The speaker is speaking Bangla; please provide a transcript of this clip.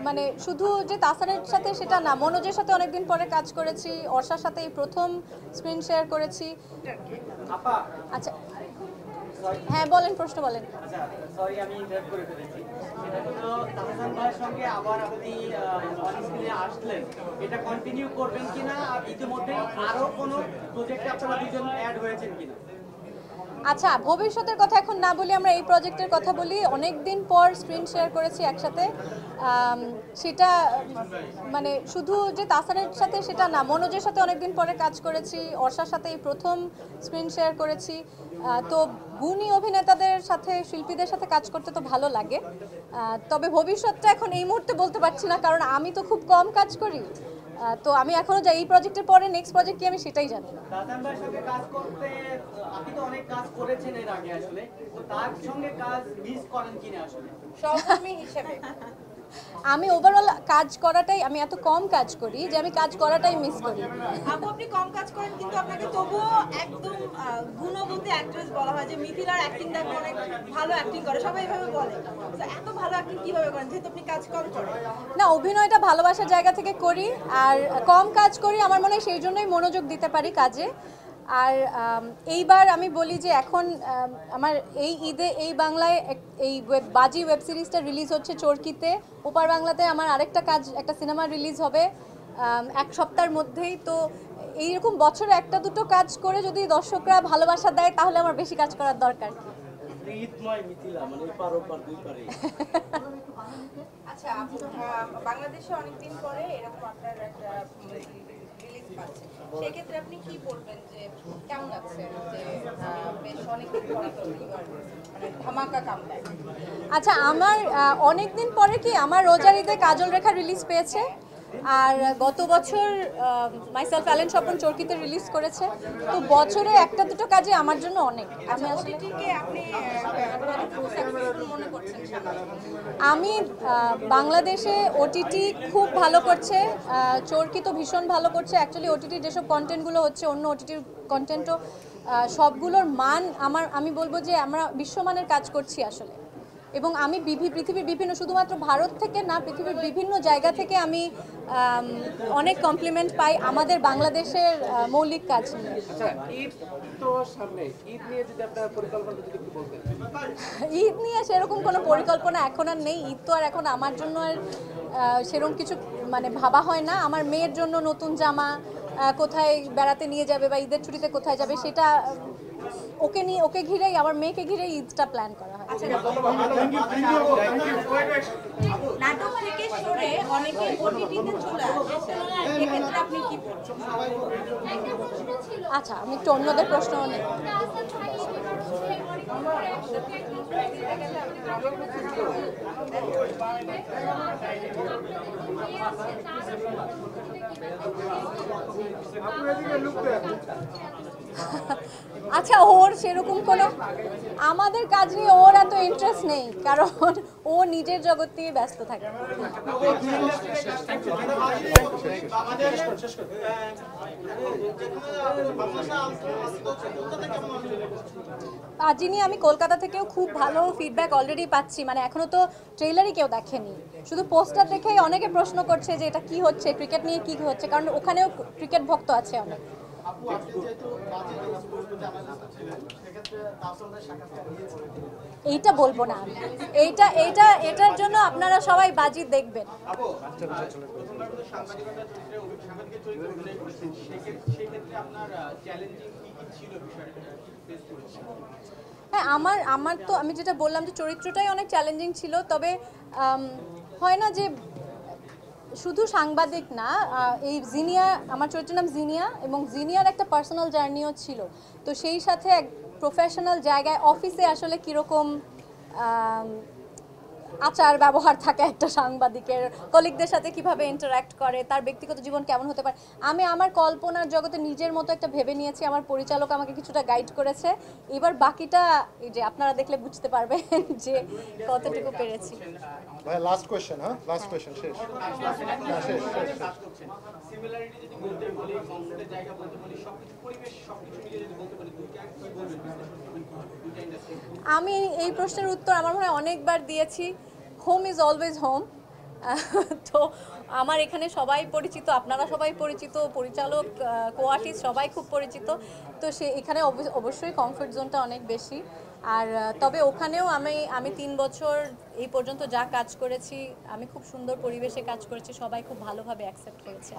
মানে শুধু যে তাসানের সাথে সেটা না, মনোজের সাথে অনেকদিন পরে কাজ করেছি, অর্ষার সাথে এই প্রথম স্ক্রিন শেয়ার করেছি। আচ্ছা হ্যাঁ বলেন, প্রশ্ন বলেন। আচ্ছা সরি আমি ইন্টারাপ্ট করে ফেলেছি। সেটা হলো তাহসান ভাইয়ের সঙ্গে আবার আপনি অন স্ক্রিনে আসলেন, এটা কন্টিনিউ করবেন কিনা, আর ইতিমধ্যে আরো কোনো প্রজেক্টে আপনারা দুজন অ্যাড হয়েছেন কিনা? আচ্ছা ভবিষ্যতের কথা এখন না বলি, আমরা এই প্রজেক্টের কথা বলি। অনেক দিন পর স্ক্রিন শেয়ার করেছি একসাথে, সেটা মানে শুধু যে তাসানের সাথে সেটা না, মনোজের সাথে অনেকদিন পরে কাজ করেছি, অর্ষার সাথে এই প্রথম স্ক্রিন শেয়ার করেছি। তো গুণী অভিনেতাদের সাথে, শিল্পীদের সাথে কাজ করতে তো ভালো লাগে। তবে ভবিষ্যৎটা এখন এই মুহূর্তে বলতে পারছি না, কারণ আমি তো খুব কম কাজ করি। তো আমি এখনো যাই, এই প্রজেক্টের পরে নেক্সট প্রজেক্ট কি আমি সেটাই জানি না। তাহসান ভাইয়ের সঙ্গে কাজ করতে আপনি তো অনেক কাজ করেছেন এর আগে, আসলে তো তার সঙ্গে কাজ মিস করেন কিনা আসলে সহকর্মী হিসেবে? আমি ওভারঅল কাজ করাটাই, আমি এত কম কাজ করি যে আমি কাজ করাটাই মিস করি। আপনি কম কাজ করেন কিন্তু আপনাকে তবুও একদম গুণবতী অ্যাক্ট্রেস বলা হয়, যে মিথিলার অ্যাক্টিংটা অনেক ভালো অ্যাক্টিং করে, সবাই এভাবে বলে। তো এত ভালো অ্যাক্টিং কিভাবে করেন যেহেতু আপনি কাজ কম করেন? না, অভিনয়টা ভালোবাসার জায়গা থেকে করি, আর কম কাজ করি, আমার মনে হয় সেই জন্যই মনোযোগ দিতে পারি কাজে। আর এইবার আমি বলি যে এখন আমার এই ঈদে এই বাংলায় এই বাজি ওয়েব সিরিজটা রিলিজ হচ্ছে চরকিতে, ওপার বাংলাতে আমার আরেকটা কাজ, একটা সিনেমা রিলিজ হবে এক সপ্তাহের মধ্যেই। তো এইরকম বছরে একটা দুটো কাজ করে যদি দর্শকরা ভালোবাসা দেয় তাহলে আমার বেশি কাজ করার দরকার কি। ঈদময় মিথিলা মানে পার ওপার দুই পারে। আচ্ছা বাংলাদেশে অনেকদিন পরে এরকম আপনার একটা রিলিজ পাচ্ছে, সেক্ষেত্রে আপনি কি বলবেন যে কেমন লাগছে যে বেশ অনেকদিন পরে মানে ধামাকা কামব্যাক? আচ্ছা আমার অনেক দিন পরে কি, আমার রোজার ঈদে কাজল রেখা রিলিজ পেয়েছে, আর গত বছর মাইসেলফ অ্যালেন স্বপন চরকিতে রিলিজ করেছে। তো বছরে একটা দুটো কাজে আমার জন্য অনেক। আমি আসলে ওটিটিকে আপনি কতটুকু সাকসেসফুল মনে করছেন সামনে? আমি বাংলাদেশে ওটিটি খুব ভালো করছে, চরকি তো ভীষণ ভালো করছে। অ্যাকচুয়ালি ওটিটির যেসব কন্টেন্টগুলো হচ্ছে, অন্য ওটিটির কন্টেন্টও সবগুলোর মান আমি বলবো যে আমরা বিশ্বমানের কাজ করছি আসলে। এবং আমি পৃথিবীর বিভিন্ন, শুধুমাত্র ভারত থেকে না, পৃথিবীর বিভিন্ন জায়গা থেকে আমি অনেক কমপ্লিমেন্ট পাই আমাদের বাংলাদেশের মৌলিক কাজ নিয়ে। আচ্ছা ঈদ তো সামনে, ঈদ নিয়ে যদি আপনার পরিকল্পনা যদি একটু বলতেন। ঈদ নিয়ে সেরকম কোনো পরিকল্পনা এখন আর নেই। ঈদ তো আর এখন আমার জন্য আর সেরকম কিছু মানে ভাবা হয় না। আমার মেয়ের জন্য নতুন জামা, কোথায় বেড়াতে নিয়ে যাবে বা ঈদের ছুটিতে কোথায় যাবে, সেটা ওকে ঘিরেই, আমার মেয়েকে ঘিরেই ঈদটা প্ল্যান করা হয়। নাটক থেকে সরে অনেকে ওটিটিতে চলে আসছে, এক্ষেত্রে আপনি কি বলছেন? আচ্ছা আমি একটু অন্যদের প্রশ্ন নেই। আচ্ছা ওর সেরকম কোনো, আমাদের কাজ নিয়ে ওর এত ইন্টারেস্ট নেই, কারণ ও নিজের জগৎ নিয়ে ব্যস্ত থাকে। যিনি, আমি কলকাতা থেকেও খুব ভালো ফিডব্যাক অলরেডি পাচ্ছি, মানে এখনো তো ট্রেলারই কেউ দেখেনি, শুধু পোস্টার দেখেই অনেকে প্রশ্ন করছে যে এটা কি হচ্ছে, ক্রিকেট নিয়ে কি হচ্ছে, কারণ ওখানেও ক্রিকেট ভক্ত আছে অনেক। এইটা বলবো না আমি, এটার জন্য আপনারা সবাই বাজি দেখবেন। হ্যাঁ আমার তো, আমি যেটা বললাম যে চরিত্রটাই অনেক চ্যালেঞ্জিং ছিল। তবে হয় না যে শুধু সাংবাদিক না, এই জিনিয়া, আমার চরিত্রের নাম জিনিয়া, এবং জিনিয়ার একটা পার্সোনাল জার্নিও ছিল। তো সেই সাথে এক প্রফেশনাল জায়গায় অফিসে আসলে কীরকম আচার ব্যবহার থাকে একটা সাংবাদিকের, কলিগদের সাথে কিভাবে ইন্টারঅ্যাক্ট করে, তার ব্যক্তিগত জীবন কেমন হতে পারে, আমি আমার কল্পনার জগতে নিজের মতো একটা ভেবে নিয়েছি। আমার পরিচালক আমাকে কিছুটা গাইড করেছে। এবার বাকিটা এই যে আপনারা দেখলে বুঝতে পারবেন যে কতটুকু পেরেছি। ভাই লাস্ট কোশ্চেন, হ্যাঁ লাস্ট কোশ্চেন, শেষ। সিমিলারিটি যদি বলতে বলি, কমফোর্টের জায়গা বলতে বলি, সবকিছু পরিবেশ সবকিছু মিলিয়ে যদি বলতে বলি, দুইটা কি বলবেন দুইটা ইন্ডাস্ট্রি? আমি এই প্রশ্নের উত্তর আমার মনে হয় অনেকবার দিয়েছি। Home is always home. তো আমার এখানে সবাই পরিচিত, আপনারা সবাই পরিচিত, পরিচালক, কো আর্টিস্ট সবাই খুব পরিচিত। তো এখানে অবশ্যই কমফোর্ট জোনটা অনেক বেশি। আর তবে ওখানেও আমি 3 বছর এই পর্যন্ত যা কাজ করেছি, আমি খুব সুন্দর পরিবেশে কাজ করেছি, সবাই খুব ভালোভাবে অ্যাকসেপ্ট করেছে।